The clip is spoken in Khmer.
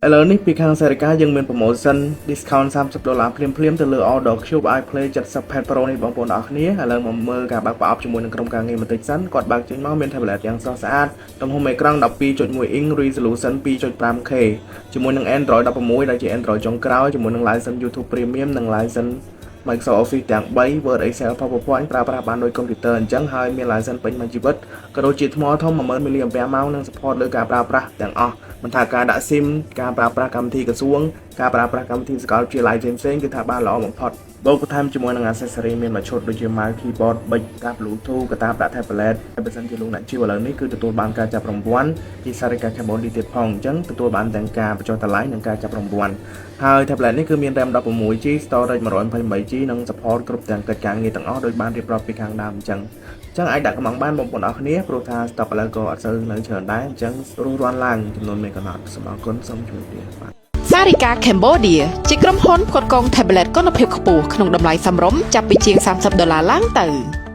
ឥឡូវនេះពីខាងសេរីកាយើងមាន promotion discount $30 ភ្លាមៗទៅលើ order Cube iPlay 70 Pad Pro នេះបងប្អូនអរគ្នាឥឡូវមកមើលការបើកប្រអប់ជាមួយនឹងក្រុមការងារបន្តិចសិនគាត់បើកចេញមកមាន tablet យ៉ាងស្រស់ស្អាតទំហំអេក្រង់ 12.1 inch resolution 2.5K ជាមួយនឹង Android 16ដែលជា Android ចុងក្រោយជាមួយនឹង license YouTube Premium និង license Microsoft Office ទាំង3 Word Excel PowerPoint ប្រើប្រាស់បានដោយកុំព្យូទ័រអញ្ចឹងហើយមាន license ពេញមួយជីវិតក៏ដូចជាថ្មធំ 10000 mAh និង support លើការប្រើប្រាស់ទាំងអស់មិនថាការដាក់ SIM ការប្រើប្រាស់កម្មវិធីក្រសួងការប្រើប្រាស់កម្មវិធីសកលវិទ្យាល័យផ្សេងៗគឺថាបានល្អបំផុតបូកបន្ថែមជាមួយនឹង accessory មានមួយឈុតដូចជា mouse keyboard ប៊ិចកាប Bluetooth កាតាបដាក់ tablet ហើយបើសិនជាលោកអ្នកជីវឥឡូវនេះគឺទទួលបានការចាប់រង្វាន់ពី Sarika Cambodia ទៀតផងអញ្ចឹងទទួលបានទាំងការបញ្ចុះតម្លៃនិងការចាប់រង្វាន់ហើយ tablet នេះគឺមាន RAM 16GB storage 128GB និង support គ្រប់ទាំងកិច្ចការងារទាំងអស់ដោយបានរៀបរាប់ពីខាងដើមអញ្ចឹងអាចដាក់កម្ងបានបងប្អូនអរគ្នាព្រោះថា stock ឥឡូវក៏អត់សូវនៅច្រើនដែរអញ្ចឹងរស់រាន់ឡើងចំនួនមានកំណត់សូមអរគុណសូមជម្រាបលាបាទ Sarika Cambodia ជាក្រុមហ៊ុនផ្គត់ផ្គង់ tablet គុណភាពខ្ពស់ក្នុងតម្លៃសមរម្យចាប់ពីជាង$30ឡើងទៅ